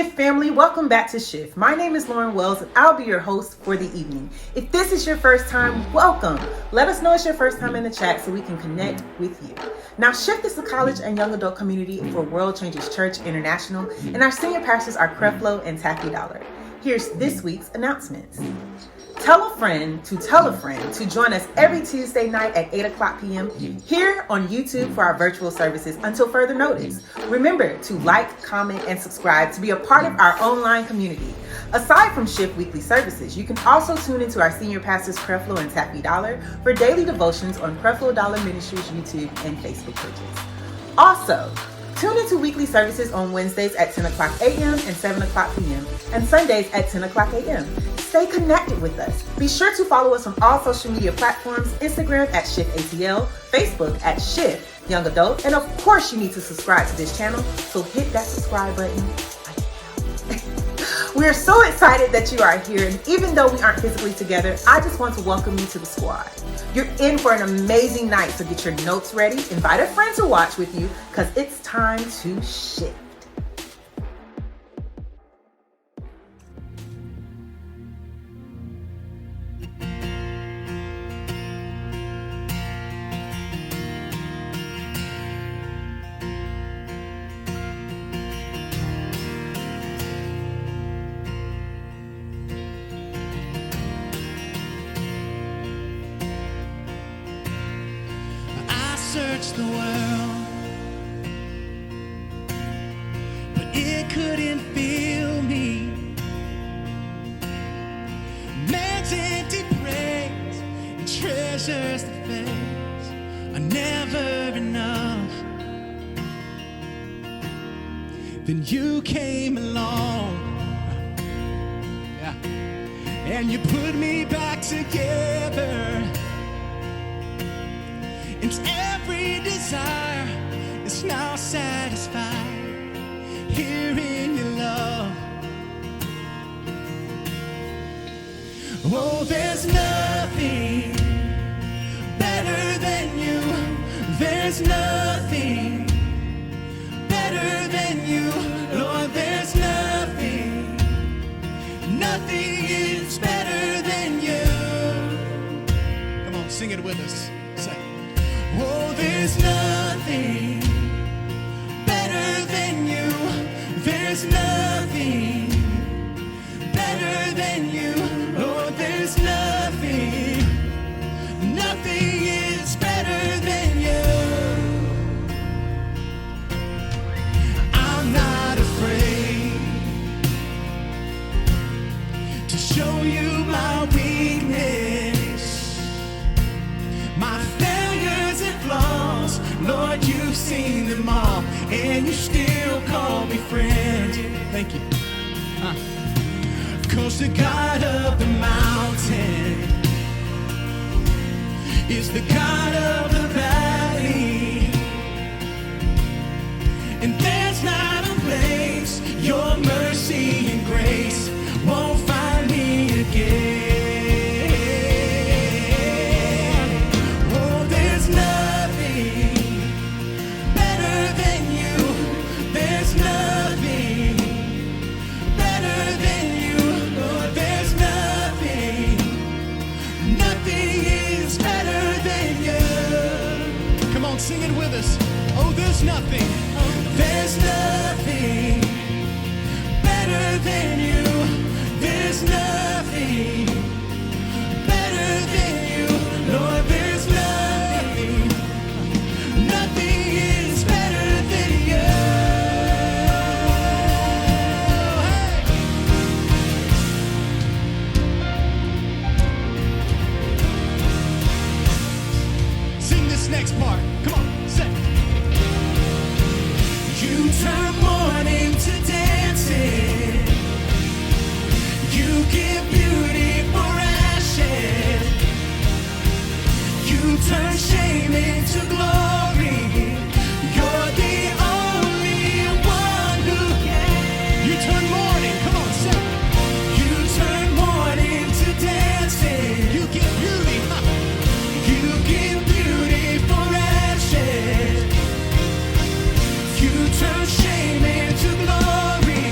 SHiFT family, welcome back to SHiFT. My name is Lauren Wells and I'll be your host for the evening. If this is your first time, welcome. Let us know it's your first time in the chat so we can connect with you. Now, SHiFT is the college and young adult community for World Changers Church International, and our senior pastors are Creflo and Taffy Dollar. Here's this week's announcements. Tell a friend to join us every Tuesday night at 8 o'clock p.m. here on YouTube for our virtual services until further notice. Remember to like, comment, and subscribe to be a part of our online community. Aside from SHiFT weekly services, you can also tune into our senior pastors Creflo and Taffy Dollar for daily devotions on Creflo Dollar Ministries YouTube and Facebook pages. Also, tune into weekly services on Wednesdays at 10 o'clock a.m. and 7 o'clock p.m. and Sundays at 10 o'clock a.m. Stay connected with us. Be sure to follow us on all social media platforms, Instagram at SHiFTATL, Facebook at SHiFT Young Adult, and of course you need to subscribe to this channel, so hit that subscribe button. We are so excited that you are here, and even though we aren't physically together, I just want to welcome you to the squad. You're in for an amazing night, so get your notes ready, invite a friend to watch with you, because it's time to shift. Searched the world, but it couldn't fill me. Man's empty praise and treasures that fade are never enough. Then you came along, and you put me back together. And every desire is now satisfied here in your love. Oh, there's nothing better than you. There's nothing better than you. Lord, there's nothing is better than you. Come on, sing it with us. Say, oh, there's nothing better than you. There's nothing better than you. Oh, there's nothing is better than you. I'm not afraid to show you my weakness, my flaws. Lord, you've seen them all, and you still call me friend. Thank you. 'Cause the God of the mountain is the God of the valley, and there's not a place your mercy and grace won't find me again. Sing it with us. Oh, there's nothing. There's nothing better than you. There's nothing better than you. Lord, there's nothing is better than you. Hey. Sing this next part. Come on, sing. You turn mourning to dancing. You give beauty for ashes. You turn shame into glory. You're the only one who can. You turn mourning, come on, sing. You turn mourning to dancing. You give beauty, You give beauty for ashes. You turn shame into glory.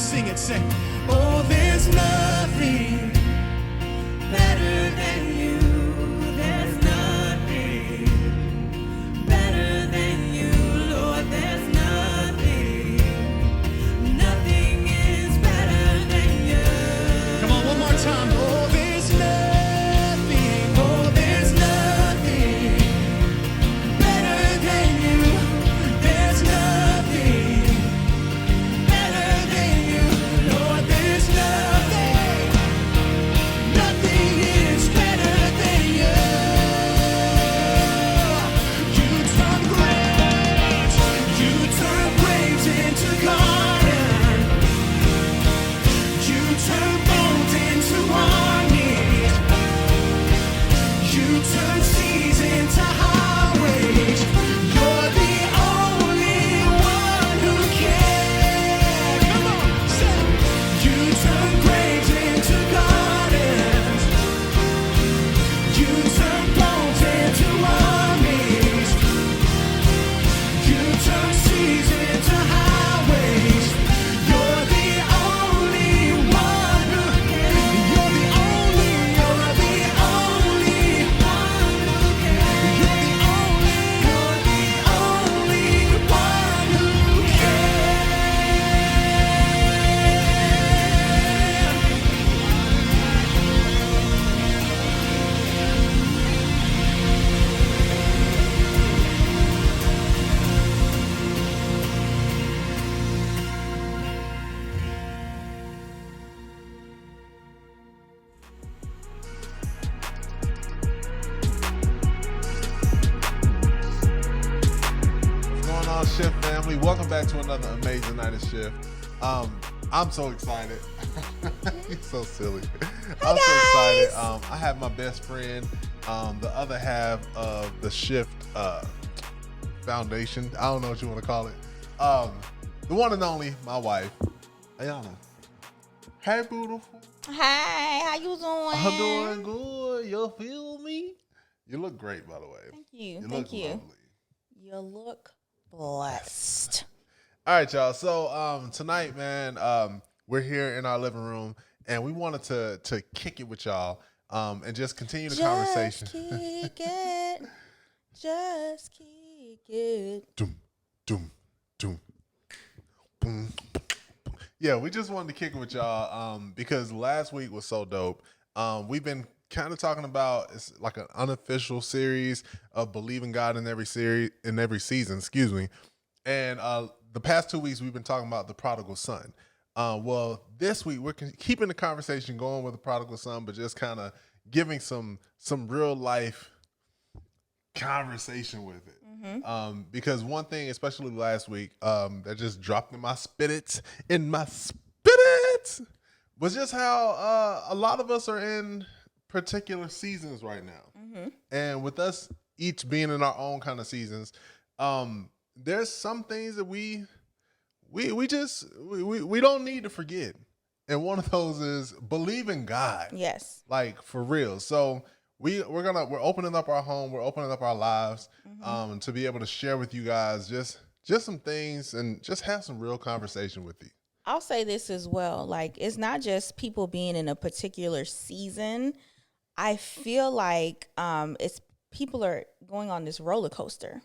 Sing it, say, oh, there's nothing better than you. There's nothing better than you, Lord. There's nothing. Nothing is better than you. Come on, one more time. Oh, there's nothing. Oh, there's nothing better than you. There's nothing better than you, Lord. There's nothing. Nothing is better than you. You turn graves. You turn graves into gardens. You turn bones into armies. You turn seas into highways. You're the only one who can. Come on, say it. You turn graves into gardens. You turn bones into armies. You turn seas into highways. You're the only one who can. You're the only one who can. You're the only one who What's going on, SHiFT family? Welcome back to another amazing night of SHiFT. I'm so excited. You're so silly. I'm so excited. I have my best friend, the other half of the SHiFT Foundation. I don't know what you want to call it. The one and only, my wife, Ayana. Hey, beautiful. Hi, how you doing? I'm doing good. You feel me? You look great, by the way. Thank you. You Thank look you. lovely. You look blessed. All right, y'all. So tonight, man, we're here in our living room, and we wanted to kick it with y'all and just continue the conversation. Kick it. Just kick it. Doom, doom, doom, boom. Yeah, we just wanted to kick it with y'all because last week was so dope. We've been kind of talking about it's like an unofficial series of believing God in every season. Excuse me. And the past 2 weeks we've been talking about the prodigal son. Well, this week we're keeping the conversation going with the prodigal son, but just kind of giving some real life conversation with it. Because one thing, especially last week, that just dropped in my spirits, was just how a lot of us are in particular seasons right now. And with us each being in our own kind of seasons, there's some things that we don't need to forget. And one of those is believe in God. Yes. Like for real. So we're opening up our home, we're opening up our lives to be able to share with you guys just some things and just have some real conversation with you. I'll say this as well. Like, it's not just people being in a particular season. I feel like it's people are going on this roller coaster.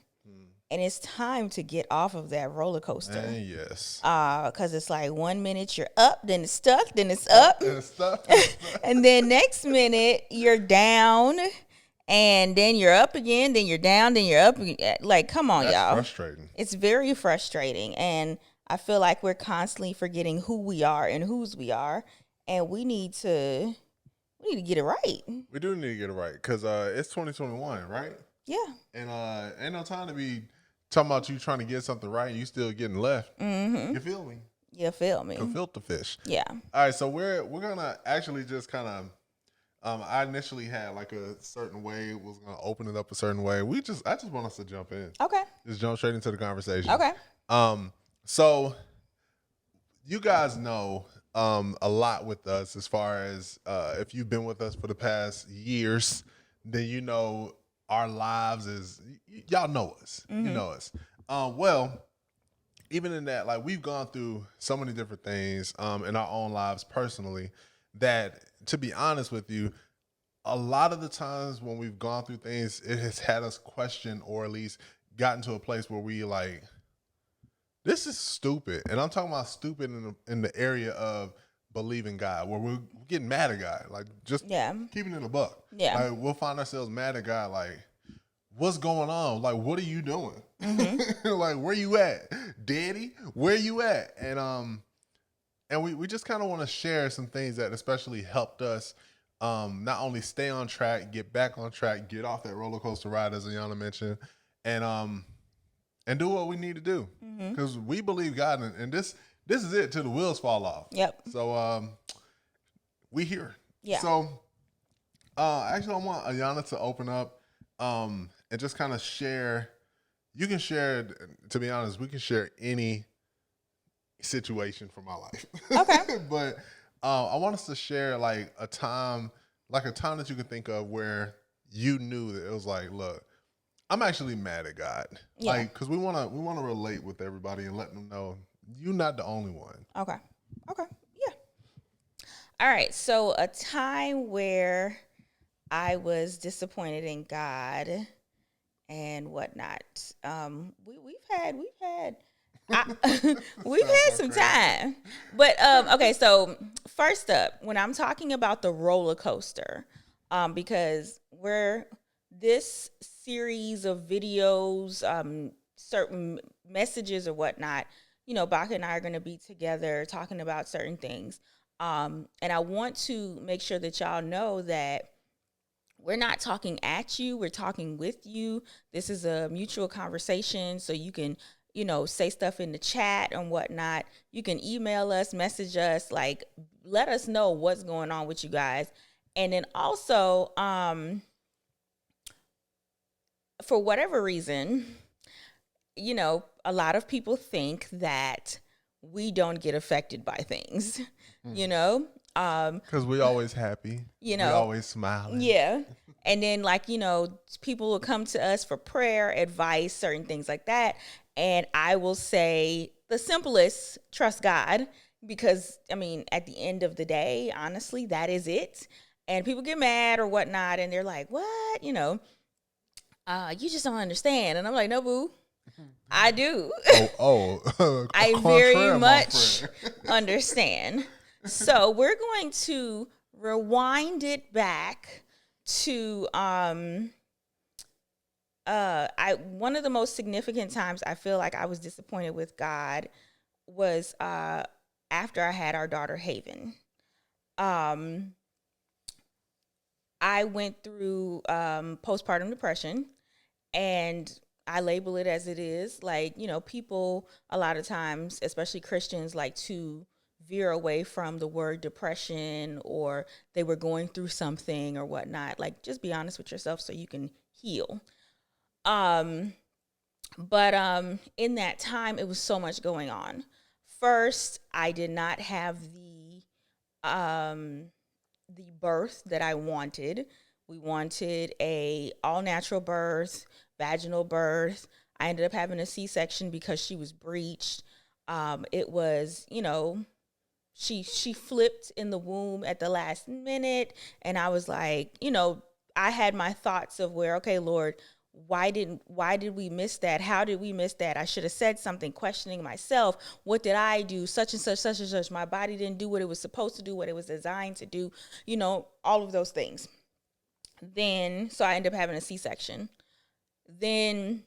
And it's time to get off of that roller coaster. And yes. Because it's like 1 minute you're up, then it's stuck, then it's up. And stuff. And then next minute you're down, and then you're up again, then you're down, then you're up. Like, come on, That's y'all. frustrating. It's very frustrating. And I feel like we're constantly forgetting who we are and whose we are. And we need to get it right. We do need to get it right because it's 2021, right? Yeah. And ain't no time to be talking about you trying to get something right and you still getting left. Mm-hmm. You feel me? You feel me? The filter fish. Yeah. All right, so we're gonna actually just kind of. I initially had like a certain way, was gonna open it up a certain way. I just want us to jump in. Okay. Just jump straight into the conversation. Okay. So you guys know a lot with us as far as if you've been with us for the past years, then you know our lives is y'all know us. Mm-hmm. You know us. Well, even in that, like we've gone through so many different things in our own lives personally that, to be honest with you, a lot of the times when we've gone through things, it has had us question or at least gotten to a place where we like, this is stupid. And I'm talking about stupid in the area of believing God, where we're getting mad at God, like just keeping it a buck. Yeah. Like we'll find ourselves mad at God, like, what's going on? Like, what are you doing? Like, where you at? Daddy, where you at? And we just kind of want to share some things that especially helped us not only stay on track, get back on track, get off that roller coaster ride, as Ayana mentioned, and do what we need to do. Because we believe God, and this is it till the wheels fall off. Yep. So we here. Yeah. So actually, I want Ayana to open up and just kind of share. You can share, to be honest, we can share any situation from my life. Okay. But I want us to share like a time that you can think of where you knew that it was like, look, I'm actually mad at God. Yeah. Like, because we want to relate with everybody and let them know you're not the only one. Okay. Yeah. All right. So a time where I was disappointed in God and whatnot. We've had we've had some time. But okay, so first up, when I'm talking about the roller coaster, because this series of videos, certain messages or whatnot, Baka and I are going to be together talking about certain things. And I want to make sure that y'all know that we're not talking at you. We're talking with you. This is a mutual conversation. So you can, say stuff in the chat and whatnot. You can email us, message us, like, let us know what's going on with you guys. And then also, for whatever reason, a lot of people think that we don't get affected by things, Because we always happy. We always smiling. Yeah. And then, people will come to us for prayer, advice, certain things like that. And I will say the simplest, trust God, because, at the end of the day, honestly, that is it. And people get mad or whatnot, and they're like, what? You just don't understand. And I'm like, no, boo, I do. I very much understand. So we're going to rewind it back to one of the most significant times I feel like I was disappointed with God was after I had our daughter Haven. I went through postpartum depression, and I label it as it is. Like, people a lot of times, especially Christians, like to veer away from the word depression, or they were going through something or whatnot. Like, just be honest with yourself so you can heal. But in that time, it was so much going on. First, I did not have the birth that I wanted. We wanted a all-natural birth, vaginal birth. I ended up having a C-section because she was breached. It was, she flipped in the womb at the last minute, and I was like, I had my thoughts of where, okay, Lord, why did we miss that? How did we miss that? I should have said something, questioning myself. What did I do? Such and such. My body didn't do what it was supposed to do, what it was designed to do, all of those things. Then, so I ended up having a C-section. Then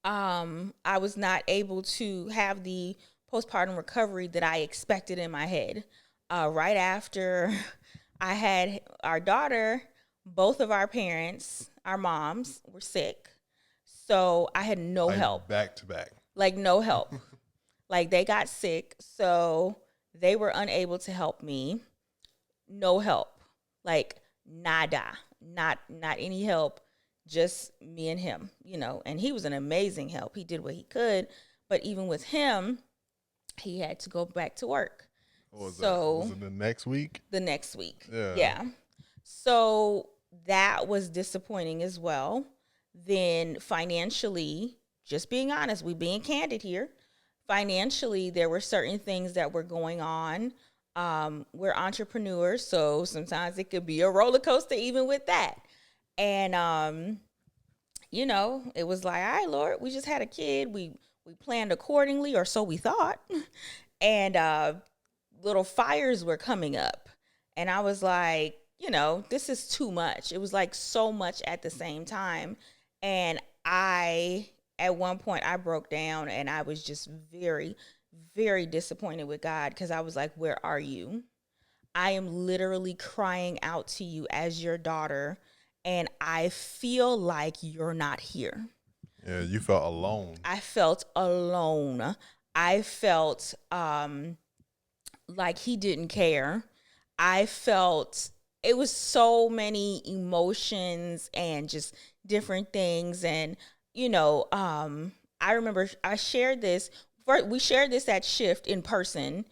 I was not able to have the postpartum recovery that I expected in my head. Right after I had our daughter, both of our parents, our moms, were sick. So I had no help. Back to back. Like, no help. Like, they got sick, so they were unable to help me. No help. Like, nada. Not any help. Just me and him, and he was an amazing help. He did what he could, but even with him, he had to go back to work. Was it the next week? The next week. Yeah. So that was disappointing as well. Then financially, just being honest, we being candid here, Financially, there were certain things that were going on. We're entrepreneurs, so sometimes it could be a roller coaster even with that. And it was like, all right, Lord, we just had a kid. We planned accordingly, or so we thought. And little fires were coming up. And I was like, this is too much. It was like so much at the same time. And at one point, I broke down and I was just very, very disappointed with God because I was like, where are you? I am literally crying out to you as your daughter, and I feel like you're not here. Yeah, you felt alone. I felt alone. I felt like he didn't care. I felt it was so many emotions and just different things. And, I remember I shared this. We shared this at SHiFT in person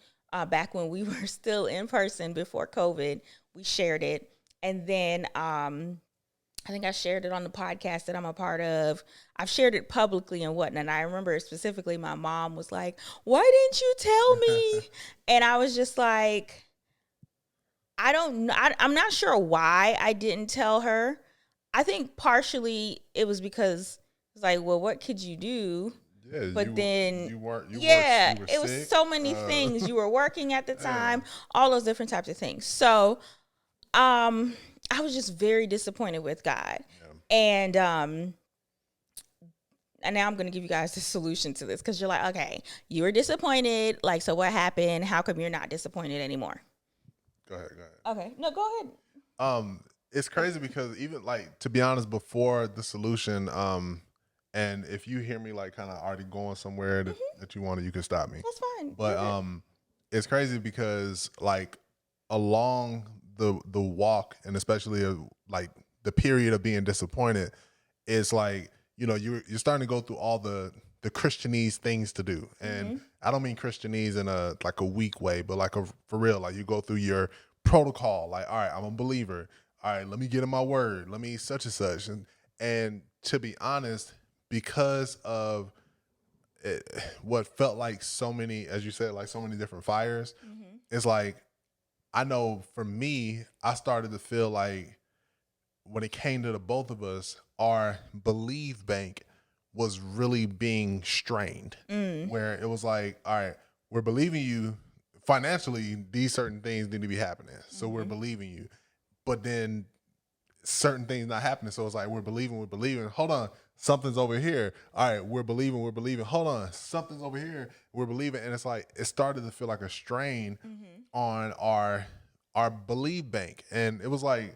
back when we were still in person before COVID. We shared it. And then I think I shared it on the podcast that I'm a part of. I've shared it publicly and whatnot. And I remember specifically my mom was like, why didn't you tell me? And I was just like, I'm not sure why I didn't tell her. I think partially it was because it's like, well, what could you do? Yeah, But you were sick. was so many things. You were working at the time, all those different types of things. So, I was just very disappointed with God. Yeah. And now I'm going to give you guys the solution to this because you're like, okay, you were disappointed. Like, so what happened? How come you're not disappointed anymore? Go ahead. Okay. No, go ahead. It's crazy because even like, to be honest, before the solution, and if you hear me like kind of already going somewhere that you want to, you can stop me. That's fine. But it's crazy because like along the walk, and especially like the period of being disappointed, it's like, you're starting to go through all the Christianese things to do. And I don't mean Christianese in a weak way, but like for real, like you go through your protocol, like, all right, I'm a believer. All right, let me get in my word. Let me such and such. And to be honest, because of what felt like so many, as you said, like so many different fires, it's like, I know for me, I started to feel like when it came to the both of us, our believe bank was really being strained, where it was like, all right, we're believing you financially, these certain things need to be happening. So we're believing you, but then certain things not happening. So it's like, we're believing. Hold on. Something's over here. All right. We're believing. Hold on. Something's over here. We're believing. And it's like, it started to feel like a strain on our believe bank. And it was like,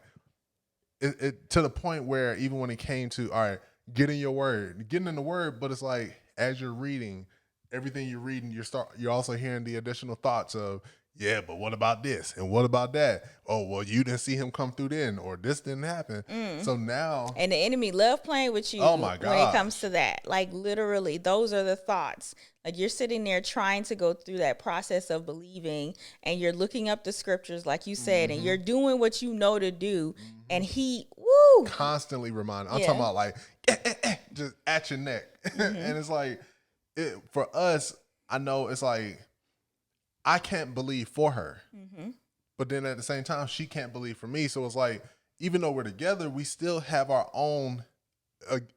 it to the point where even when it came to, all right, getting in the word, but it's like, as you're reading, everything you're reading, you're also hearing the additional thoughts of, yeah, but what about this? And what about that? Oh, well, you didn't see him come through then, or this didn't happen. So now... And the enemy love playing with you oh my God, when it comes to that. Like, literally, those are the thoughts. Like, you're sitting there trying to go through that process of believing, and you're looking up the scriptures, like you said, and you're doing what you know to do, and he, constantly reminding. I'm talking about, like, just at your neck. And it's like, for us, I know it's like, I can't believe for her, but then at the same time, she can't believe for me. So it's like, even though we're together, we still have our own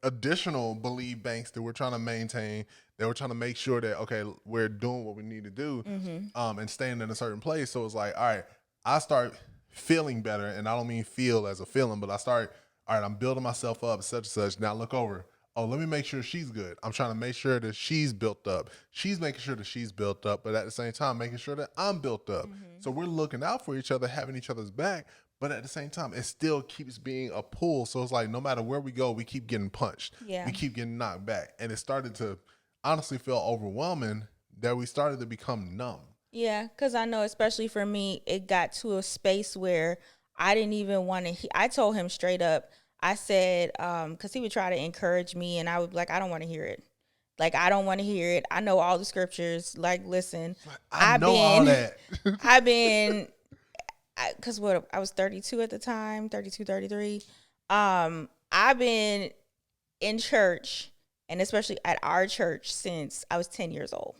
additional believe banks that we're trying to maintain, that we're trying to make sure that, okay, we're doing what we need to do, and staying in a certain place. So it's like, all right, I start feeling better, and I don't mean feel as a feeling, but I start, all right, I'm building myself up, such and such. Now look over. Oh, let me make sure she's good. I'm trying to make sure that she's built up. She's making sure that she's built up, but at the same time, making sure that I'm built up. So we're looking out for each other, having each other's back, but at the same time, it still keeps being a pull. So it's like, no matter where we go, we keep getting punched. Yeah. We keep getting knocked back. And it started to honestly feel overwhelming that we started to become numb. Yeah, because I know, especially for me, it got to a space where I didn't even want to. I told him straight up, I said, because he would try to encourage me, and I would be like, I don't want to hear it. Like, I don't want to hear it. I know all the scriptures. Like, listen, I know all that. Because I was 32 at the time, 32, 33. I've been in church, and especially at our church, since I was 10 years old.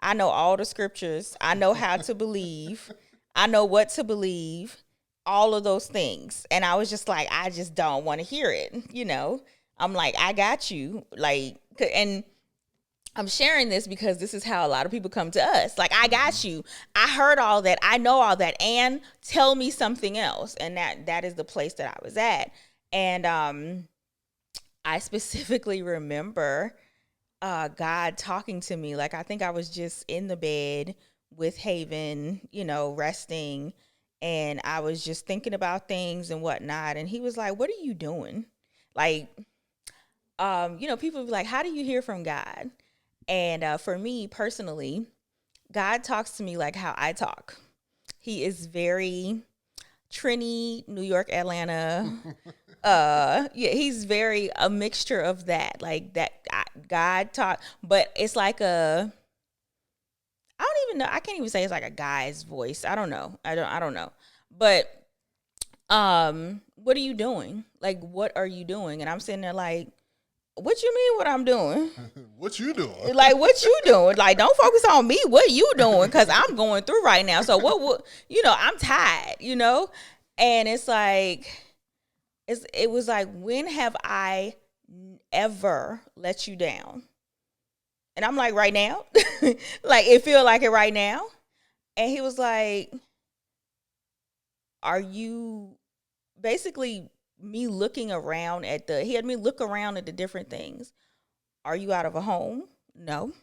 I know all the scriptures. I know how to believe. I know what to believe. All of those things. And I was just like, I just don't want to hear it. I'm like, I got you. Like, and I'm sharing this because this is how a lot of people come to us. Like, I got you. I heard all that. I know all that. And tell me something else. And that is the place that I was at. And I specifically remember God talking to me. Like, I think I was just in the bed with Haven, resting. And I was just thinking about things and whatnot. And he was like, what are you doing? Like, people be like, how do you hear from God? And for me personally, God talks to me like how I talk. He is very Trini, New York, Atlanta. He's very a mixture of that. Like that God talk, but it's like I don't even know. I can't even say it's like a guy's voice. I don't know. I don't know. But what are you doing? Like, what are you doing? And I'm sitting there like, what you mean what I'm doing? What you doing? Like, what you doing? Like, don't focus on me. What you doing? Because I'm going through right now. So what I'm tired, And it's like, it was like, when have I ever let you down? And I'm like, right now? Like, it feel like it right now? And he was like, are you basically me looking around he had me look around at the different things. Are you out of a home? No.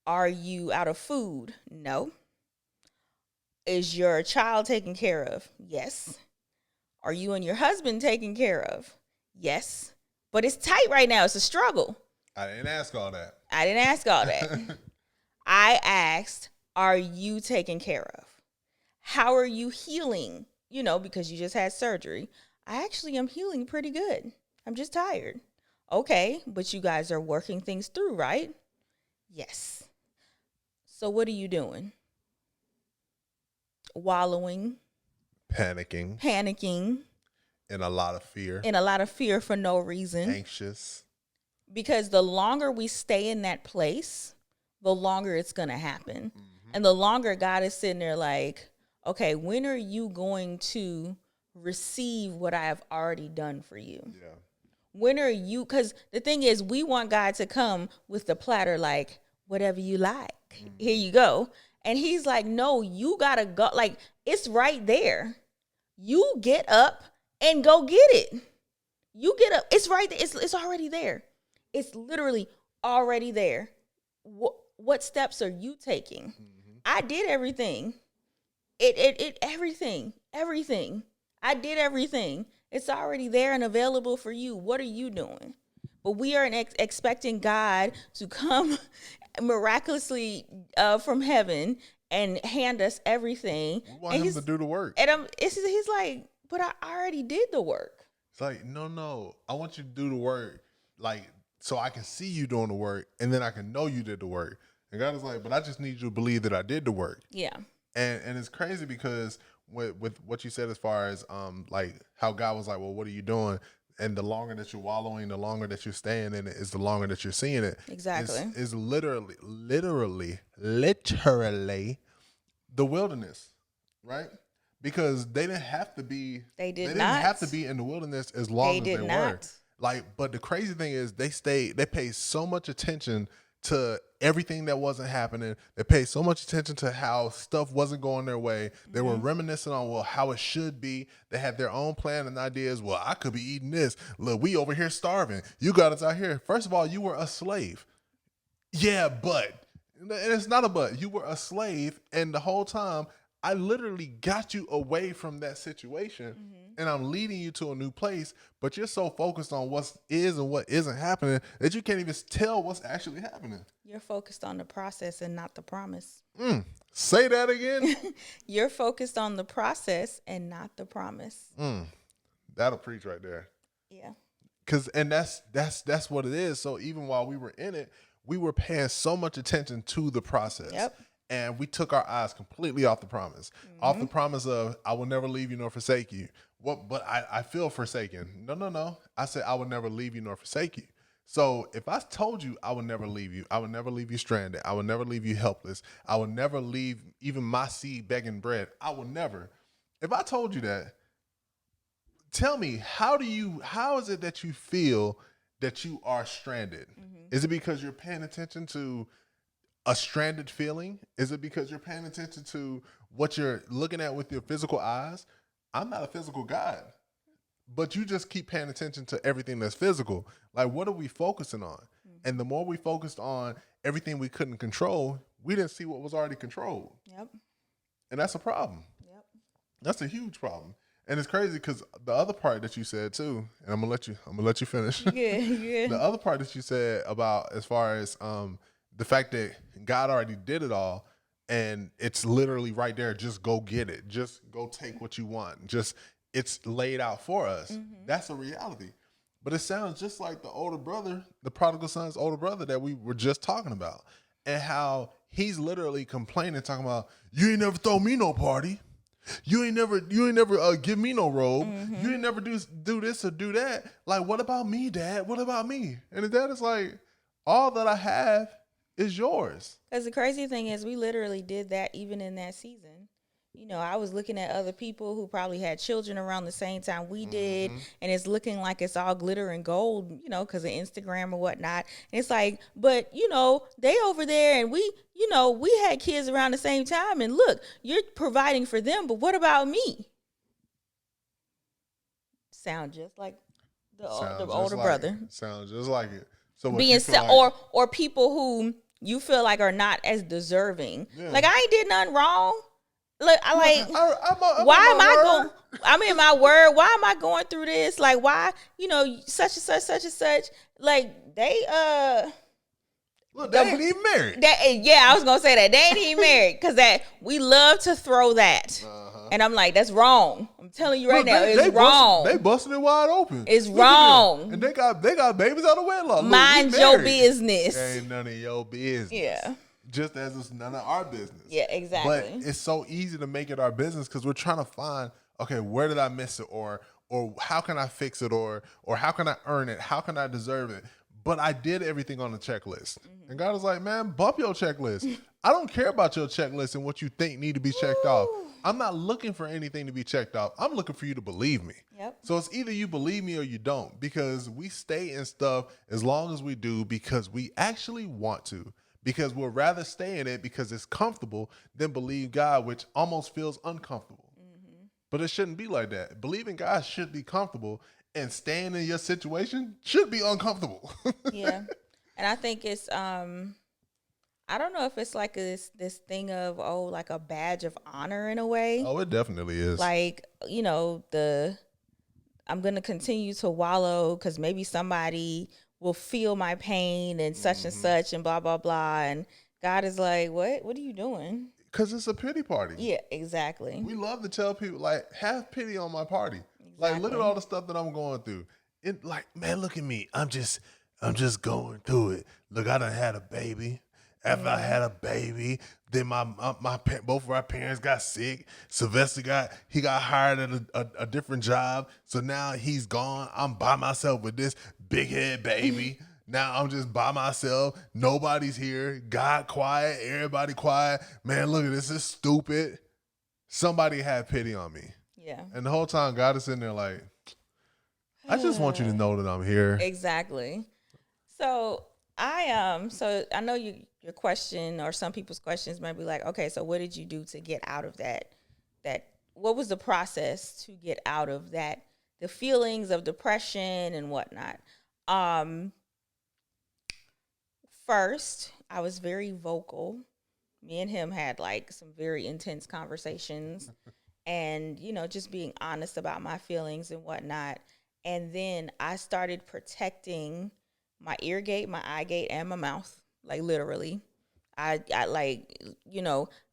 Are you out of food? No. Is your child taken care of? Yes. Are you and your husband taken care of? Yes. But it's tight right now. It's a struggle. I didn't ask all that. I asked, are you taken care of? How are you healing? Because you just had surgery. I actually am healing pretty good. I'm just tired. Okay, but you guys are working things through, right? Yes. So what are you doing? Wallowing. Panicking. In a lot of fear. For no reason. Anxious. Because the longer we stay in that place, the longer it's going to happen. Mm-hmm. And the longer God is sitting there like, okay, when are you going to receive what I have already done for you? Yeah. When are you, because the thing is, we want God to come with the platter like, whatever you like, here you go. And he's like, no, you got to go. Like, it's right there. You get up and go get it. You get up. It's right there. It's already there. It's literally already there. What steps are you taking? Mm-hmm. I did everything. Everything. I did everything. It's already there and available for you. What are you doing? But we are expecting God to come miraculously from heaven and hand us everything. We want him to do the work. And he's like, but I already did the work. It's like, no. I want you to do the work, like, so I can see you doing the work, and then I can know you did the work. And God is like, but I just need you to believe that I did the work. Yeah. And it's crazy because with what you said as far as like how God was like, well, what are you doing? And the longer that you're wallowing, the longer that you're staying in it is the longer that you're seeing it. Exactly. It's literally the wilderness, right? Because they didn't have to be. They didn't have to be in the wilderness as long as they were. Like, but the crazy thing is they paid so much attention to everything that wasn't happening. They paid so much attention to how stuff wasn't going their way. They were reminiscing on, well, how it should be. They had their own plan and ideas. Well, I could be eating this. Look, we over here starving. You got us out here. First of all, you were a slave. Yeah, but. And it's not a but. You were a slave, and the whole time, I literally got you away from that situation, and I'm leading you to a new place, but you're so focused on what is and what isn't happening that you can't even tell what's actually happening. You're focused on the process and not the promise. Say that again. You're focused on the process and not the promise. That'll preach right there. Yeah. And that's what it is. So even while we were in it, we were paying so much attention to the process. Yep. And we took our eyes completely off the promise, off the promise of, I will never leave you nor forsake you. But I feel forsaken. No. I said, I will never leave you nor forsake you. So if I told you I would never leave you, I would never leave you stranded, I would never leave you helpless, I would never leave even my seed begging bread, I will never. If I told you that, tell me, how is it that you feel that you are stranded? Is it because you're paying attention to a stranded feeling? Is it because you're paying attention to what you're looking at with your physical eyes? I'm not a physical God, but you just keep paying attention to everything that's physical. Like, what are we focusing on? And the more we focused on everything we couldn't control, we didn't see what was already controlled. Yep. And that's a problem. Yep. That's a huge problem. And it's crazy because the other part that you said too, and I'm gonna let you finish. Yeah. The other part that you said about as far as the fact that God already did it all, and it's literally right there. Just go get it. Just go take what you want. Just it's laid out for us. That's a reality. But it sounds just like the older brother, the prodigal son's older brother that we were just talking about, and how he's literally complaining, talking about, you ain't never throw me no party. You ain't never give me no robe. You ain't never do this or do that. Like, what about me, Dad? What about me? And the dad is like, all that I have is yours. Because the crazy thing is, we literally did that even in that season. You know, I was looking at other people who probably had children around the same time we did, and it's looking like it's all glitter and gold, you know, because of Instagram or whatnot. And it's like, but, you know, they over there, and we, you know, we had kids around the same time, and look, you're providing for them, but what about me? Sound just like the older brother. Sounds just like it. So what, Being or people who you feel like are not as deserving. Yeah. Like, I ain't did nothing wrong. Look, I'm I'm in my word. Why am I going through this? Like, why, you know, such and such. Like, they look, they ain't even married. Yeah, I was gonna say that. They ain't even married. Because that we love to throw that. And I'm like, that's wrong. I'm telling you right now, it's wrong. They busted it wide open. It's Look at wrong. them. And they got babies out of wedlock. Look, Mind we your married. business. Ain't none of your business. Yeah. Just as it's none of our business. Yeah, exactly. But it's so easy to make it our business because we're trying to find, okay, where did I miss it? Or how can I fix it? Or how can I earn it? How can I deserve it? But I did everything on the checklist. And God was like, man, bump your checklist. I don't care about your checklist and what you think need to be checked off. I'm not looking for anything to be checked off. I'm looking for you to believe me. Yep. So it's either you believe me or you don't, because we stay in stuff as long as we do because we actually want to. Because we'll rather stay in it because it's comfortable than believe God, which almost feels uncomfortable. But it shouldn't be like that. Believing God should be comfortable, and staying in your situation should be uncomfortable. Yeah. And I think it's I don't know if it's like this thing of, like a badge of honor in a way. Oh, it definitely is. Like, you know, I'm going to continue to wallow because maybe somebody will feel my pain and such and such and blah, blah, blah. And God is like, what are you doing? Because it's a pity party. Yeah, exactly. We love to tell people, like, have pity on my party. Like, look at all the stuff that I'm going through. It, like, man, look at me. I'm just going through it. Look, I done had a baby. After I had a baby, then both of our parents got sick. Sylvester got hired at a different job. So now he's gone. I'm by myself with this big head baby. Now I'm just by myself. Nobody's here. God quiet. Everybody quiet. Man, look at this. This is stupid. Somebody had pity on me. Yeah. And the whole time God is sitting there like, I just want you to know that I'm here. Exactly. So so I know your question, or some people's questions might be like, okay, so what did you do to get out of that? What was the process to get out of that? The feelings of depression and whatnot. First, I was very vocal. Me and him had like some very intense conversations, and just being honest about my feelings and whatnot. And then I started protecting my ear gate, my eye gate, and my mouth. Like, literally. I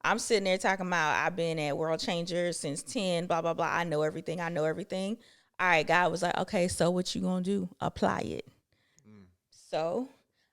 I'm sitting there talking about I've been at World Changer since 10, blah, blah, blah. I know everything. All right, God was like, okay, so what you gonna do? Apply it. So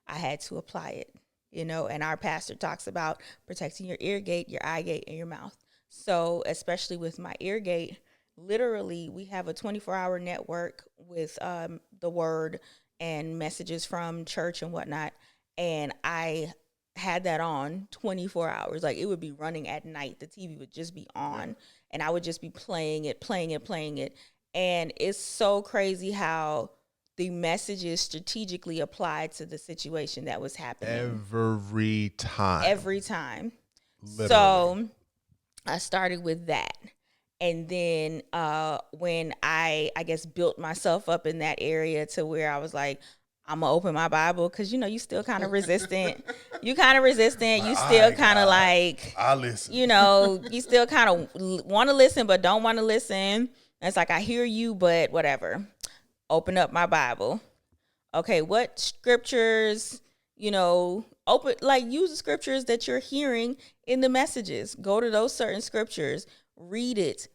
I had to apply it, and our pastor talks about protecting your ear gate, your eye gate, and your mouth. So especially with my ear gate, literally we have a 24-hour network with the word, and messages from church and whatnot. And I had that on 24 hours. Like it would be running at night. The TV would just be on and I would just be playing it. And it's so crazy how the message is strategically applied to the situation that was happening. Every time. Literally. So I started with that. And then when I guess built myself up in that area to where I was like, I'm gonna open my Bible because you still kind of resistant. You kind of resistant. You still kind of like I listen. You still kind of want to listen but don't want to listen. And it's like I hear you, but whatever. Open up my Bible. Okay, what scriptures? Open use the scriptures that you're hearing in the messages. Go to those certain scriptures. Read it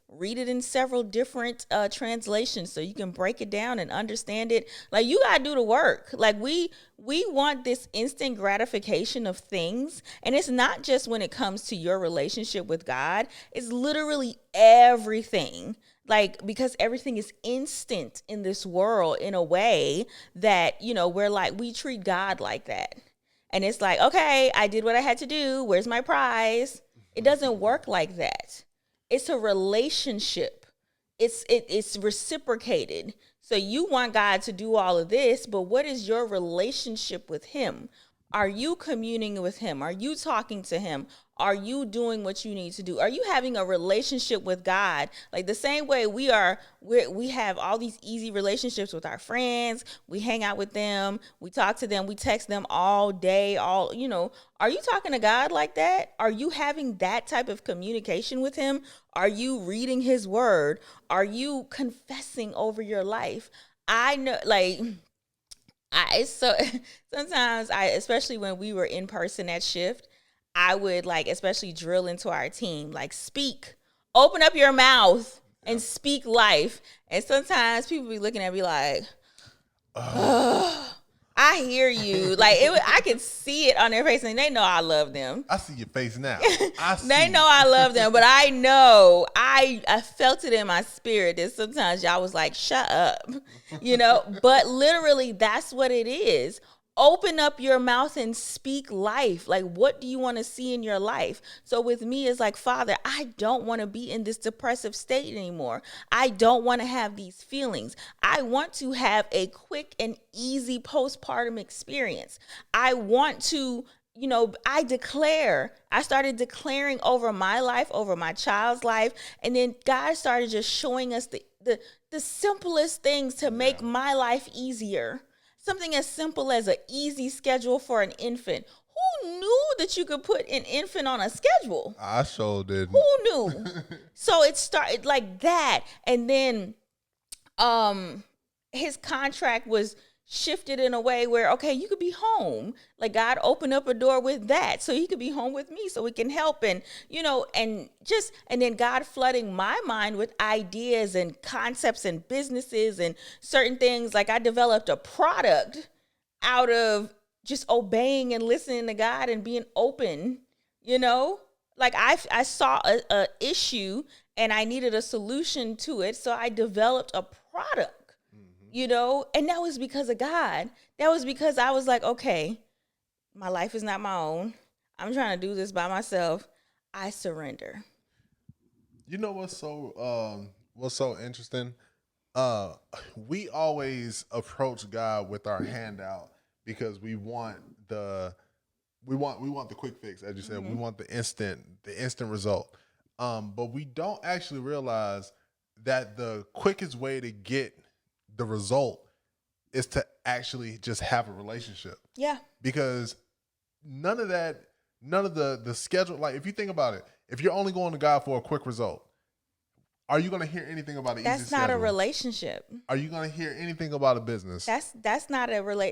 in several different translations so you can break it down and understand it. Like you gotta do the work. Like we want this instant gratification of things, and it's not just when it comes to your relationship with God. It's literally everything. Like because everything is instant in this world in a way that we're like we treat God like that, and it's like, okay, I did what I had to do. Where's my prize? It doesn't work like that. It's a relationship. It's reciprocated. So you want God to do all of this, but what is your relationship with him? Are you communing with him? Are you talking to him? Are you doing what you need to do? Are you having a relationship with God? Like the same way we have all these easy relationships with our friends. We hang out with them. We talk to them. We text them all day. Are you talking to God like that? Are you having that type of communication with him? Are you reading his word? Are you confessing over your life? I know, sometimes especially when we were in person at SHiFT, I would especially drill into our team, speak, open up your mouth and speak life. And sometimes people be looking at me like, I hear you. I can see it on their face and they know I love them. I see your face now. They know I love them, but I know I felt it in my spirit that sometimes y'all was like, shut up, but literally that's what it is. Open up your mouth and speak life. Like, what do you want to see in your life? So with me, it's like, Father, I don't want to be in this depressive state anymore. I don't want to have these feelings. I want to have a quick and easy postpartum experience. I want to, I started declaring over my life, over my child's life. And then God started just showing us the simplest things to make my life easier. Something as simple as an easy schedule for an infant. Who knew that you could put an infant on a schedule? I sure didn't. Who knew? So it started like that. And then his contract was shifted in a way where, okay, you could be home. Like God opened up a door with that so he could be home with me so we can help. And, and then God flooding my mind with ideas and concepts and businesses and certain things. Like I developed a product out of just obeying and listening to God and being open, like I saw a issue and I needed a solution to it. So I developed a product. And that was because of God. That was because I was like, okay, my life is not my own. I'm trying to do this by myself. I surrender. You know what's so interesting? We always approach God with our hand out because we want the quick fix, as you said. We want the instant result. But we don't actually realize that the quickest way to get the result is to actually just have a relationship. Yeah. Because none of the schedule, like if you think about it, if you're only going to God for a quick result, are you going to hear anything about an easy schedule? That's not a relationship. Are you going to hear anything about a business? That's not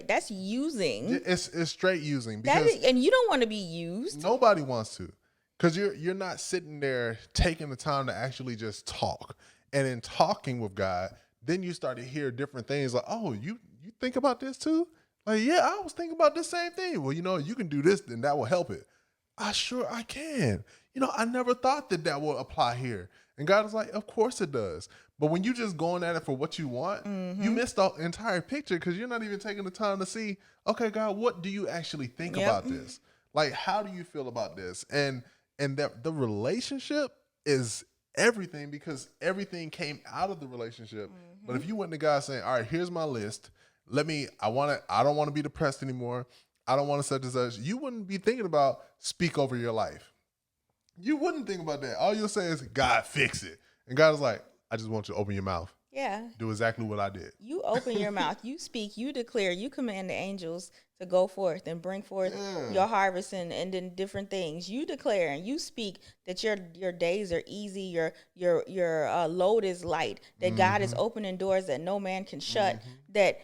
that's using. It's straight using. Because and you don't want to be used. Nobody wants to. Because you're not sitting there taking the time to actually just talk. And in talking with God, then you start to hear different things like, oh, you think about this too? Like, yeah, I was thinking about this same thing. Well, you can do this, then that will help it. I can. I never thought that would apply here. And God is like, of course it does. But when you just going at it for what you want, you miss the entire picture because you're not even taking the time to see, okay, God, what do you actually think about this? Like, how do you feel about this? And that the relationship is everything because everything came out of the relationship. But if you went to God saying, all right, here's my list. I don't want to be depressed anymore. I don't want to such and such. You wouldn't be thinking about speak over your life. You wouldn't think about that. All you'll say is, God, fix it. And God is like, I just want you to open your mouth. Yeah. Do exactly what I did. You open your mouth, you speak, you declare, you command the angels to go forth and bring forth your harvest and then different things. You declare and you speak that your days are easy, your load is light, that God is opening doors that no man can shut, that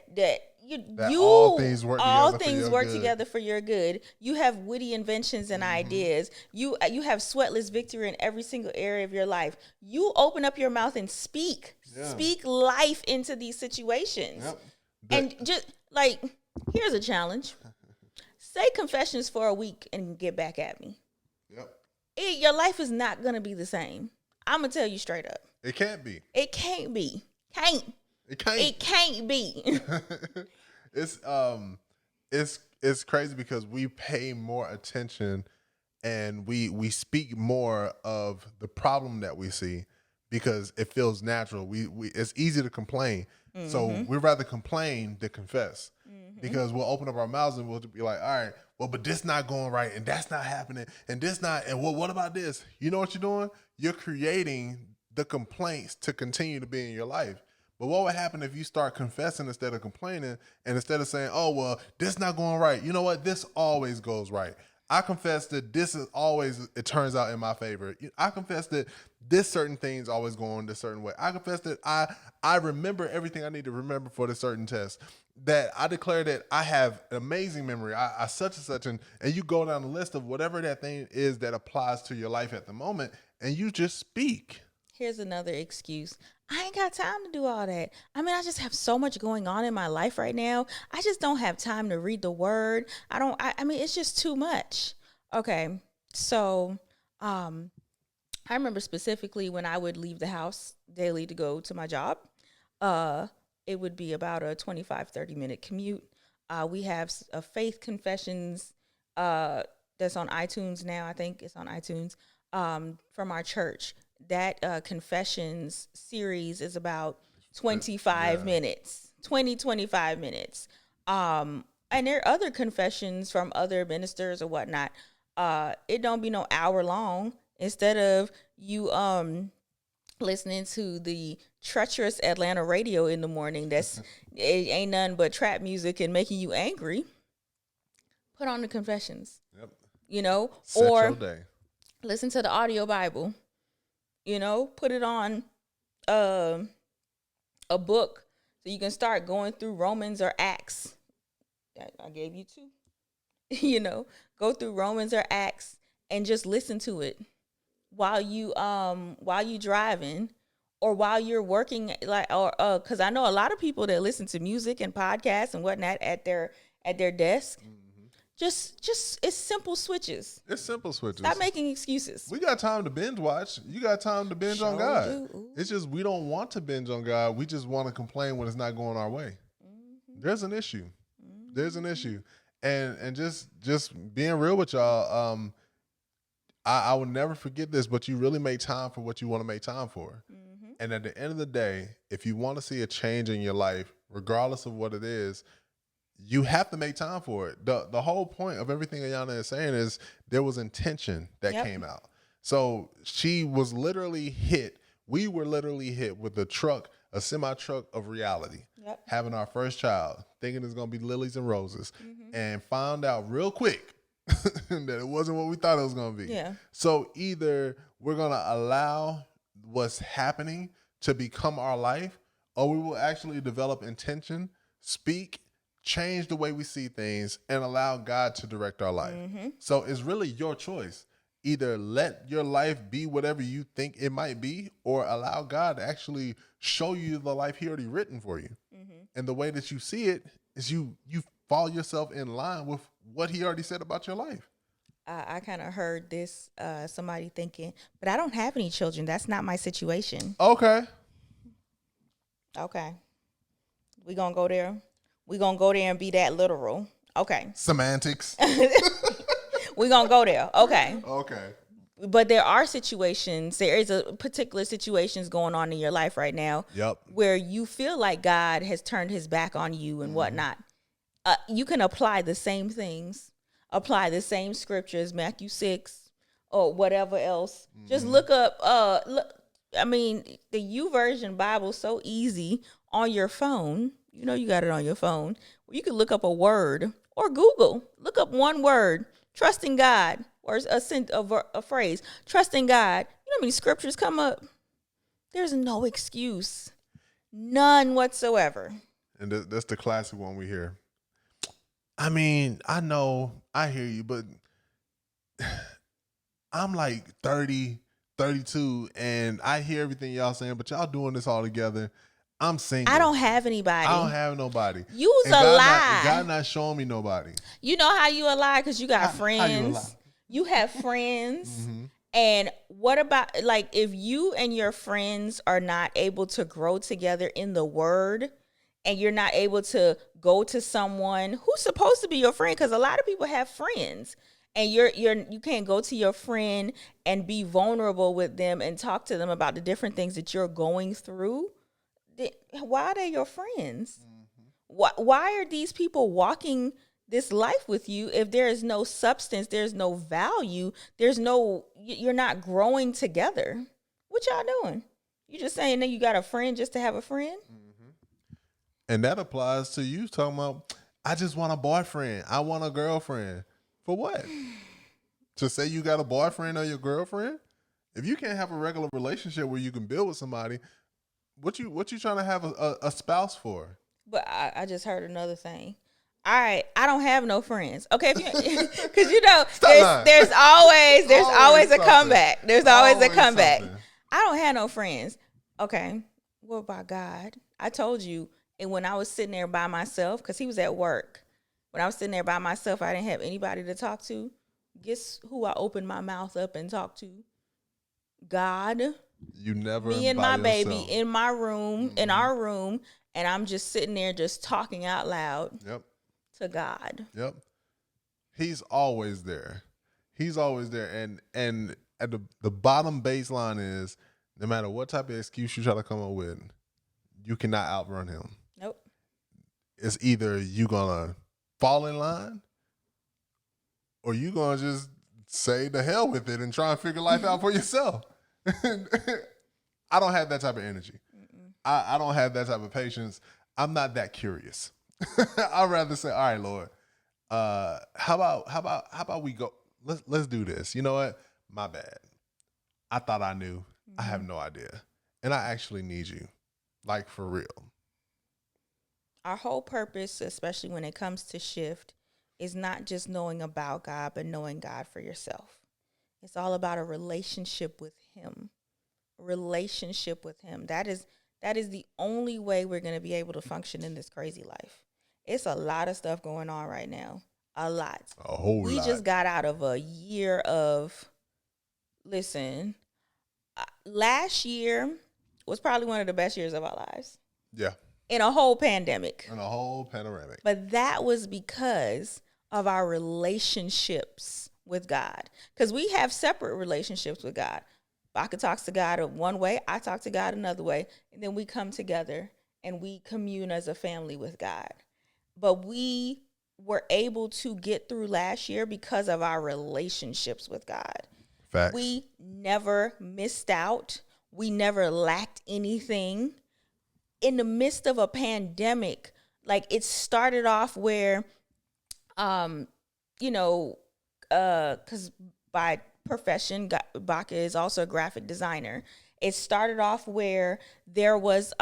all things work together for your good. You have witty inventions and ideas. You have sweatless victory in every single area of your life. You open up your mouth and speak. Speak life into these situations. And just like, here's a challenge. Say confessions for a week and get back at me. Your life is not going to be the same. I'm going to tell you straight up. It can't be. It can't be. It can't be. It's crazy because we pay more attention and we speak more of the problem that we see because it feels natural. It's easy to complain. So we'd rather complain than confess because we'll open up our mouths and we'll be like, all right, well, but this not going right and that's not happening and this not, and well, what about this? You know what you're doing? You're creating the complaints to continue to be in your life. But what would happen if you start confessing instead of complaining and instead of saying, oh, well, this not going right. You know what? This always goes right. I confess that this is always, it turns out in my favor. I confess that this certain things always go on this certain way. I confess that I remember everything I need to remember for this certain test. That I declare that I have an amazing memory. I such and such, and you go down the list of whatever that thing is that applies to your life at the moment, and you just speak. Here's another excuse. I ain't got time to do all that. I mean, I just have so much going on in my life right now. I just don't have time to read the word. I mean, it's just too much. Okay. So, I remember specifically when I would leave the house daily to go to my job, it would be about a 25-30-minute commute. We have a Faith Confessions that's on iTunes now. I think it's on iTunes from our church. That confessions series is about 25 minutes, 25 minutes. And there are other confessions from other ministers or whatnot. It don't be no hour long. Instead of you listening to the treacherous Atlanta radio in the morning, it ain't nothing but trap music and making you angry. Put on the confessions. Yep. You know, Set or your day. Listen to the audio Bible. You know, put it on a book so you can start going through Romans or Acts. I gave you two. You know, go through Romans or Acts and just listen to it while you driving or while you're working, because I know a lot of people that listen to music and podcasts and whatnot at their desk. Just it's simple switches. It's simple switches. Stop making excuses. We got time to binge watch. You got time to binge on God. It's just we don't want to binge on God. We just want to complain when it's not going our way. There's an issue. There's an issue. And just being real with y'all, I will never forget this, but you really make time for what you want to make time for. And at the end of the day, if you want to see a change in your life, regardless of what it is, you have to make time for it. The whole point of everything Ayana is saying is there was intention that came out. So she was literally hit. We were literally hit with a semi-truck of reality. Having our first child, thinking it's going to be lilies and roses, and found out real quick that it wasn't what we thought it was going to be. So either we're going to allow what's happening to become our life, or we will actually develop intention, speak, change the way we see things, and allow God to direct our life. So it's really your choice. Either let your life be whatever you think it might be, or allow God to actually show you the life he already written for you. And the way that you see it is you fall yourself in line with what he already said about your life. I kind of heard this, somebody thinking, but I don't have any children. That's not my situation. Okay. Okay. We gonna go there. We gonna go there and be that literal. Okay. Semantics. We gonna go there. Okay. Okay. But there are situations, there is a particular situations going on in your life right now Yep. where you feel like God has turned his back on you and whatnot. You can apply the same things, apply the same scriptures, Matthew 6 or whatever else. Just look up, the U Version Bible so easy on your phone. You know you got it on your phone. You can look up a word or Google. Look up one word, trusting God, or a phrase, trusting God. You know how many scriptures come up? There's no excuse. None whatsoever. And that's the classic one we hear. I mean, I know, I hear you, but I'm like 30, 32, and I hear everything y'all saying, but y'all doing this all together. I'm single. I don't have anybody. I don't have nobody. You's And a God lie. God not showing me nobody. You know how you a lie? Because you got How you a friends. lie? You have friends. And what about, like, if you and your friends are not able to grow together in the word, and you're not able to go to someone who's supposed to be your friend, because a lot of people have friends, and you can't go to your friend and be vulnerable with them and talk to them about the different things that you're going through. Why are they your friends? Why are these people walking this life with you if there is no substance, there's no value, you're not growing together? What y'all doing? You just saying that you got a friend just to have a friend? And that applies to you talking about, I just want a boyfriend. I want a girlfriend. For what? To say you got a boyfriend or your girlfriend? If you can't have a regular relationship where you can build with somebody, what you trying to have a spouse for? But I just heard another thing. All right, I don't have no friends. Okay, because you know, there's always a something. comeback. There's always a Always comeback. something. I don't have no friends. Okay, what about God? I told you, and when I was sitting there by myself, because he was at work, when I was sitting there by myself, I didn't have anybody to talk to. Guess who I opened my mouth up and talked to? God. You never Me and by my baby yourself. in my room, in our room, and I'm just sitting there just talking out loud Yep. to God. Yep. He's always there. He's always there. And at the bottom baseline is, no matter what type of excuse you try to come up with, you cannot outrun him. Nope. It's either you gonna fall in line or you gonna just say the hell with it and try and figure life out for yourself. I don't have that type of energy. I don't have that type of patience. I'm not that curious. I'd rather say, all right, Lord, how about we go? Let's do this. You know what? My bad. I thought I knew. I have no idea. And I actually need you. Like, for real. Our whole purpose, especially when it comes to SHiFT, is not just knowing about God, but knowing God for yourself. It's all about a relationship with him. Relationship with him. That is the only way we're going to be able to function in this crazy life. It's a lot of stuff going on right now. A lot. A whole lot. We just got out of a year of, last year was probably one of the best years of our lives. Yeah. In a whole pandemic. And a whole panoramic. But that was because of our relationships with God. Because we have separate relationships with God. Baka talks to God one way, I talk to God another way, and then we come together and we commune as a family with God. But we were able to get through last year because of our relationships with God. Facts. We never missed out. We never lacked anything. In the midst of a pandemic, like, it started off where, because by profession, Baka is also a graphic designer. It started off where there was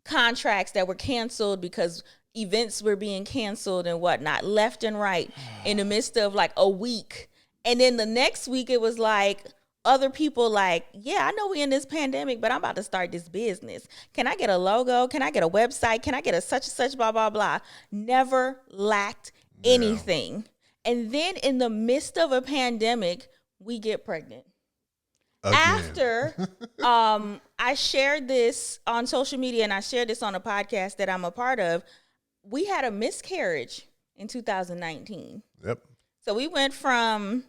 contracts that were canceled because events were being canceled and whatnot, left and right, in the midst of like a week. And then the next week it was like other people like, yeah, I know we in this pandemic, but I'm about to start this business. Can I get a logo? Can I get a website? Can I get a such and such, blah, blah, blah. Never lacked anything. And then in the midst of a pandemic, we get pregnant. After I shared this on social media and I shared this on a podcast that I'm a part of, we had a miscarriage in 2019. Yep. So we went from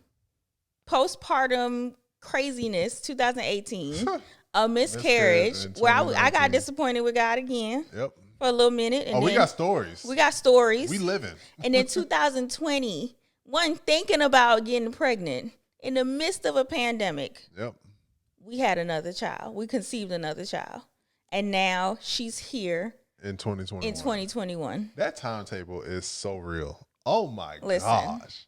postpartum craziness 2018, a miscarriage in where I 2019. got disappointed with God again Yep. for a little minute. And Oh, we then got stories. we got stories. We living. And then 2020, one thinking about getting pregnant in the midst of a pandemic. Yep. We had another child. We conceived another child. And now she's here In 2021. in 2021. That timetable is so real. Oh my Listen. gosh.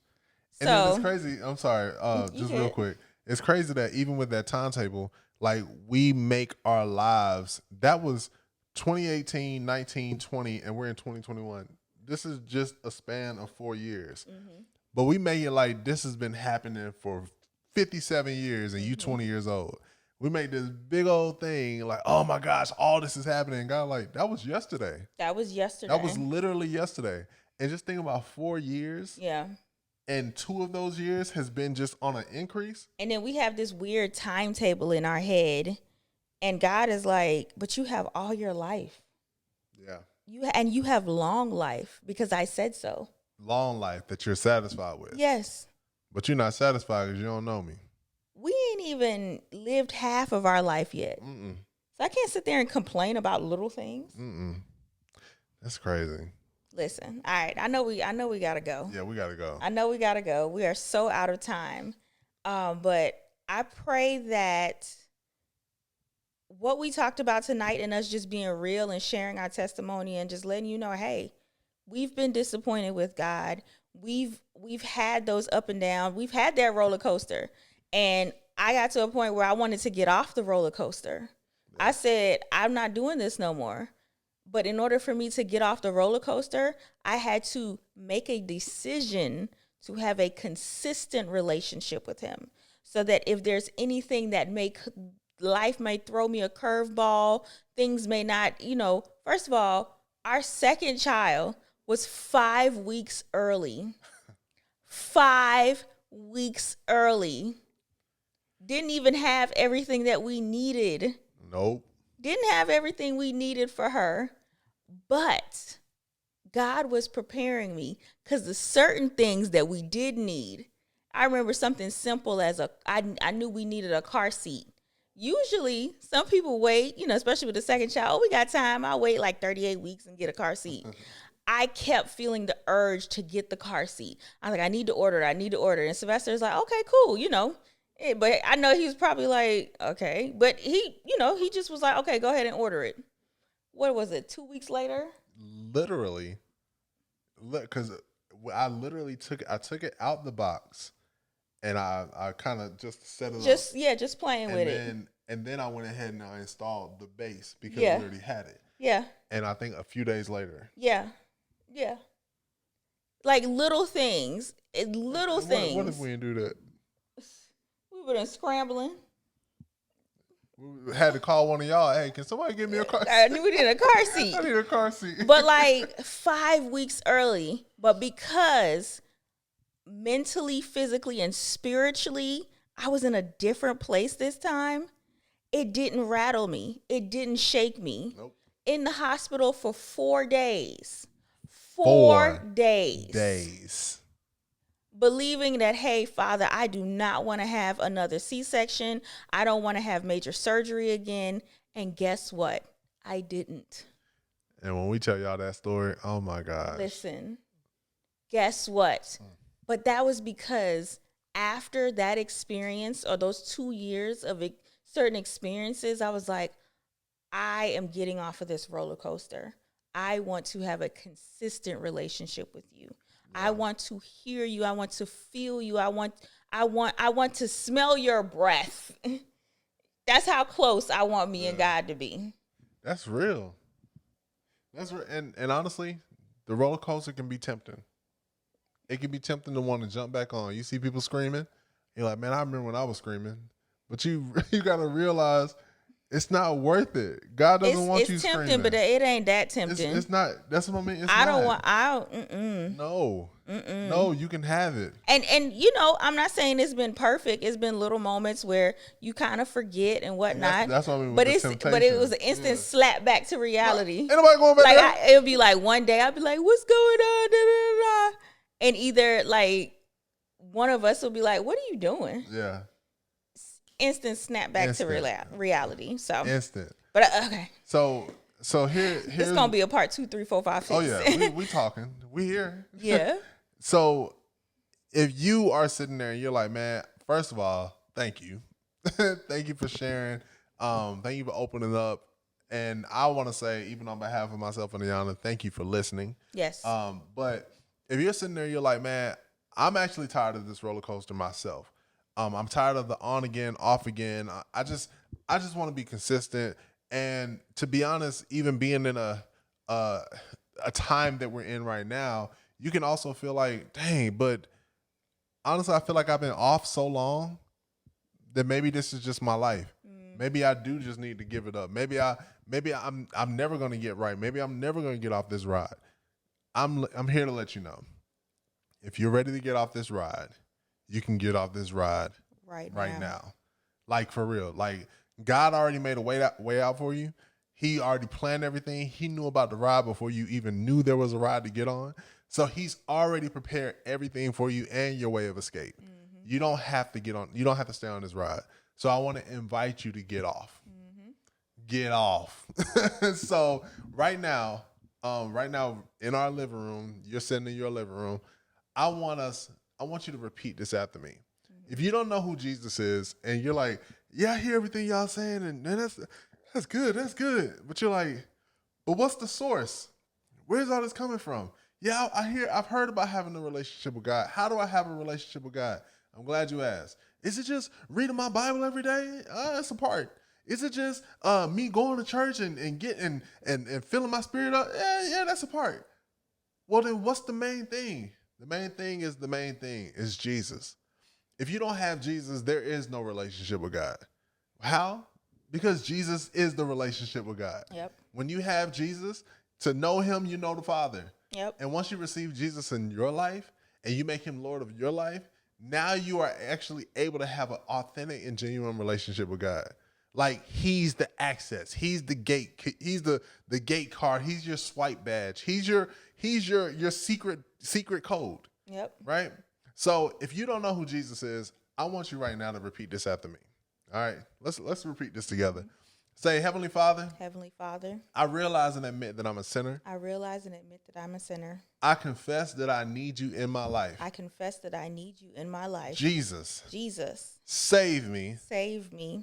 And then So it's crazy. I'm sorry. Just real quick. It's crazy that even with that timetable, like we make our lives. That was 2018, 19, 20, and we're in 2021. This is just a span of 4 years. Mm-hmm. But we make it like this has been happening for 57 years and you 20 years old. We make this big old thing like, oh my gosh, all this is happening. And God, like, that was yesterday. that was yesterday. That was literally yesterday. And just think about 4 years. yeah. And 2 of those years has been just on an increase. And then we have this weird timetable in our head. And God is like, but you have all your life. Yeah. You have long life because I said so. Long life that you're satisfied with. Yes. But you're not satisfied because you don't know me. We ain't even lived half of our life yet. Mm-mm. So I can't sit there and complain about little things. Mm-mm. That's crazy. Listen, all right. I know we gotta go. Yeah, we got to go. I know we gotta go. We are so out of time. But I pray that what we talked about tonight and us just being real and sharing our testimony and just letting you know, hey, we've been disappointed with God. We've had those up and down. We've had that roller coaster. And I got to a point where I wanted to get off the roller coaster. I said, I'm not doing this no more. But in order for me to get off the roller coaster, I had to make a decision to have a consistent relationship with him. So that if there's anything that life may throw me a curveball, things may not, first of all, our second child was 5 weeks early. 5 weeks early. Didn't even have everything that we needed. Nope. Didn't have everything we needed for her. But God was preparing me because the certain things that we did need. I remember something simple as I knew we needed a car seat. Usually, some people wait, especially with the second child. Oh, we got time. I'll wait like 38 weeks and get a car seat. I kept feeling the urge to get the car seat. I was like, I need to order it. And Sylvester's like, okay, cool, But I know he was probably like, okay. But he just was like, okay, go ahead and order it. What was it, 2 weeks later? Literally. Because I literally took it out the box. And I kind of just set it up. Just playing with it. And then I went ahead and I installed the base because Yeah. we already had it. Yeah. And I think a few days later. Yeah. Yeah. Like little things. Little things. What if we didn't do that? We would have scrambling. We had to call one of y'all. Hey, can somebody give me a car seat? I knew we needed a car seat. I need a car seat. But like 5 weeks early. But because mentally, physically, and spiritually, I was in a different place this time, it didn't rattle me. It didn't shake me. Nope. In the hospital for 4 days. 4 days. Believing that, hey, Father, I do not want to have another C-section. I don't want to have major surgery again. And guess what? I didn't. And when we tell y'all that story, oh my gosh. Listen, guess what? But that was because after that experience or those 2 years of certain experiences, I was like, I am getting off of this roller coaster. I want to have a consistent relationship with you. Yeah. I want to hear you. I want to feel you. I want to smell your breath. That's how close I want me and God to be. That's real. That's real. And honestly, the roller coaster can be tempting. It can be tempting to want to jump back on. You see people screaming, you're like, man, I remember when I was screaming. But you got to realize it's not worth it. God doesn't want you screaming. It's tempting, but it ain't that tempting. It's not. That's what I mean. No. No, you can have it. And you know, I'm not saying it's been perfect. It's been little moments where you kind of forget and whatnot. That's what I mean with but the it's temptation. but it was an instant slap back to reality. Ain't nobody going back Like there. it would be like one day I'd be like, "What's going on?" Da, da, da, da. And either like one of us will be like, "What are you doing?" Yeah. Instant snap back to Instant. reality. So, Instant. but okay, So here's it's gonna be a part 2, 3, 4, 5, 6. Oh yeah, we talking. We here. Yeah. So if you are sitting there and you're like, man, first of all, thank you. Thank you for sharing. Thank you for opening up. And I want to say, even on behalf of myself and Ayana, thank you for listening. Yes. But if you're sitting there, you're like, man, I'm actually tired of this roller coaster myself. I'm tired of the on again, off again. I just want to be consistent. And to be honest, even being in a time that we're in right now, you can also feel like, dang, but honestly, I feel like I've been off so long that maybe this is just my life. Maybe I do just need to give it up. Maybe I'm never going to get right. Maybe I'm never going to get off this ride. I'm here to let you know. If you're ready to get off this ride, you can get off this ride right now. Like for real. Like God already made a way out for you. He already planned everything. He knew about the ride before you even knew there was a ride to get on. So he's already prepared everything for you and your way of escape. You don't have to get on. You don't have to stay on this ride. So I want to invite you to get off. Get off. So right now in our living room, you're sitting in your living room. I want you to repeat this after me. If you don't know who Jesus is and you're like, yeah, I hear everything y'all saying and that's good. But you're like, but what's the source? Where's all this coming from? Yeah, I've heard about having a relationship with God. How do I have a relationship with God? I'm glad you asked. Is it just reading my Bible every day? That's a part. Is it just me going to church and getting and filling my spirit up? Yeah, that's a part. Well, then what's the main thing? The main thing is Jesus. If you don't have Jesus, there is no relationship with God. How? Because Jesus is the relationship with God. Yep. When you have Jesus, to know him, you know the Father. Yep. And once you receive Jesus in your life and you make him Lord of your life, now you are actually able to have an authentic and genuine relationship with God. Like he's the access, he's the gate, he's the gate card, he's your swipe badge, he's your secret code. Yep. Right? So if you don't know who Jesus is, I want you right now to repeat this after me. All right, let's repeat this together. Say, Heavenly Father. Heavenly Father. I realize and admit that I'm a sinner. I realize and admit that I'm a sinner. I confess that I need you in my life. I confess that I need you in my life. Jesus. Save me.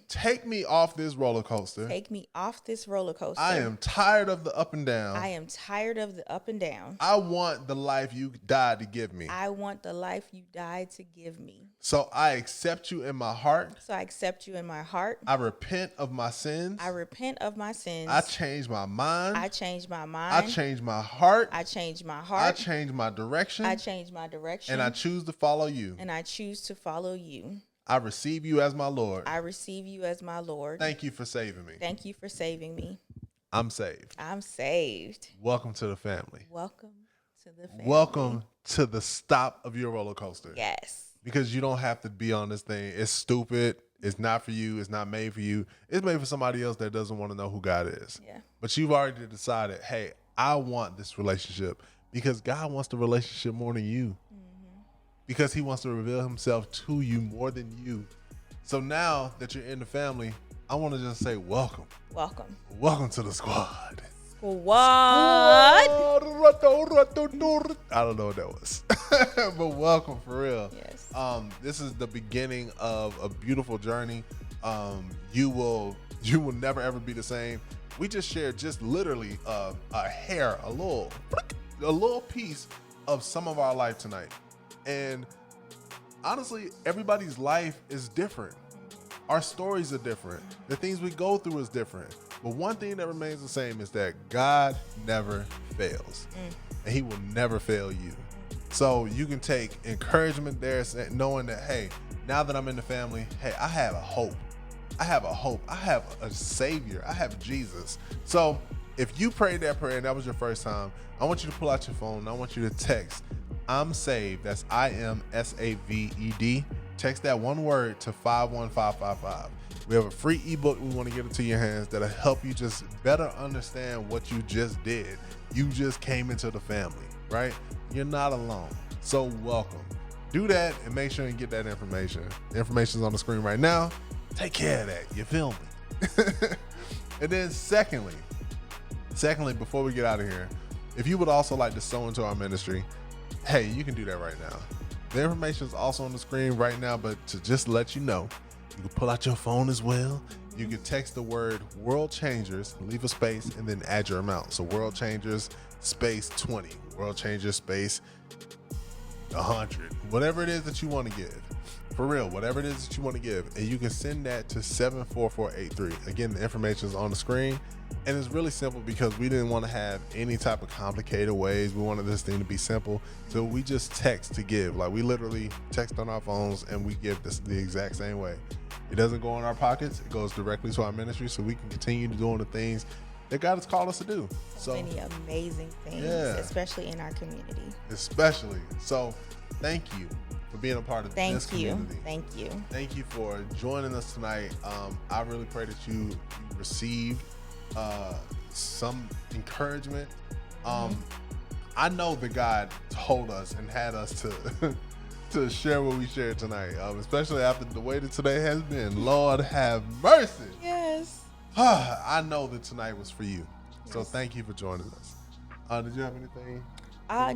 Take me off this roller coaster. Take me off this roller coaster. I am tired of the up and down. I want the life you died to give me. So I accept you in my heart. I repent of my sins. I change my mind. I change my heart. I change my direction. And I choose to follow you. I receive you as my Lord. Thank you for saving me. I'm saved. Welcome to the family. Welcome to the stop of your roller coaster. Yes. Because you don't have to be on this thing. It's stupid. It's not for you. It's not made for you. It's made for somebody else that doesn't want to know who God is. Yeah. But you've already decided, hey, I want this relationship because God wants the relationship more than you. Because he wants to reveal himself to you more than you. So now that you're in the family, I want to just say welcome. Welcome to the squad. What? I don't know what that was. But welcome for real. Yes. This is the beginning of a beautiful journey. You will never ever be the same. We just shared just literally a little piece of some of our life tonight. And honestly, everybody's life is different. Our stories are different. The things we go through is different. But one thing that remains the same is that God never fails. And he will never fail you. So you can take encouragement there, knowing that, hey, now that I'm in the family, hey, I have a hope. I have a savior. I have Jesus. So if you prayed that prayer and that was your first time, I want you to pull out your phone and I want you to text I'm Saved. That's IMSAVED. Text that one word to 51555. We have a free ebook we want to get into your hands that'll help you just better understand what you just did. You just came into the family, right? You're not alone. So welcome. Do that and make sure and get that information. The information's on the screen right now. Take care of that. You feel me? And then secondly, before we get out of here, if you would also like to sow into our ministry, hey, you can do that right now. The information is also on the screen right now, but to just let you know, you can pull out your phone as well. You can text the word World Changers, leave a space, and then add your amount. So World Changers space 20, World Changers space 100, whatever it is that you want to give. For real, whatever it is that you want to give. And you can send that to 74483. Again, the information is on the screen. And it's really simple because we didn't want to have any type of complicated ways. We wanted this thing to be simple. So we just text to give. Like we literally text on our phones and we give this the exact same way. It doesn't go in our pockets. It goes directly to our ministry so we can continue doing the things that God has called us to do. So many amazing things, especially in our community. Especially. So thank you for being a part of this community. Thank you. Thank you for joining us tonight. I really pray that you received some encouragement. I know that God told us and had us to share what we shared tonight, especially after the way that today has been. Lord have mercy. Yes. I know that tonight was for you. So thank you for joining us. Did you have anything?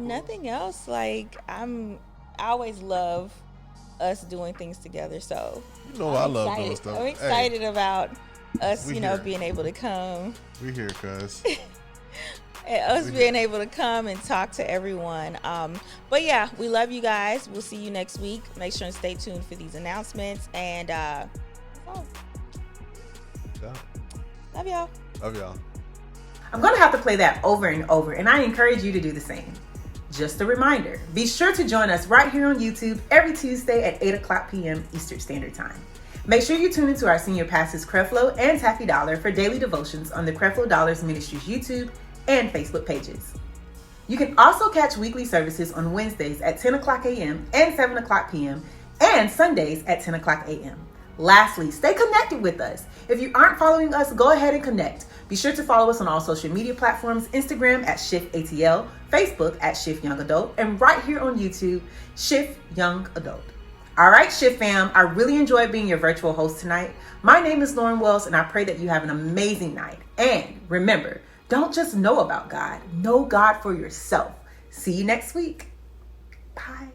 Nothing else. Like I always love us doing things together. So you know I love doing stuff. I'm excited about us, being able to come. We here, cuz. Being able to come and talk to everyone. But yeah, we love you guys. We'll see you next week. Make sure and stay tuned for these announcements. And love y'all. Love y'all. I'm going to have to play that over and over, and I encourage you to do the same. Just a reminder, be sure to join us right here on YouTube every Tuesday at 8 o'clock p.m. Eastern Standard Time. Make sure you tune into our senior pastors Creflo and Taffy Dollar for daily devotions on the Creflo Dollars Ministries YouTube and Facebook pages. You can also catch weekly services on Wednesdays at 10 o'clock a.m. and 7 o'clock p.m. and Sundays at 10 o'clock a.m. Lastly, stay connected with us. If you aren't following us, go ahead and connect. Be sure to follow us on all social media platforms, Instagram at SHiFT ATL, Facebook at SHiFT Young Adult, and right here on YouTube, SHiFT Young Adult. All right, SHiFT fam, I really enjoyed being your virtual host tonight. My name is Lauren Wells, and I pray that you have an amazing night. And remember, don't just know about God, know God for yourself. See you next week. Bye.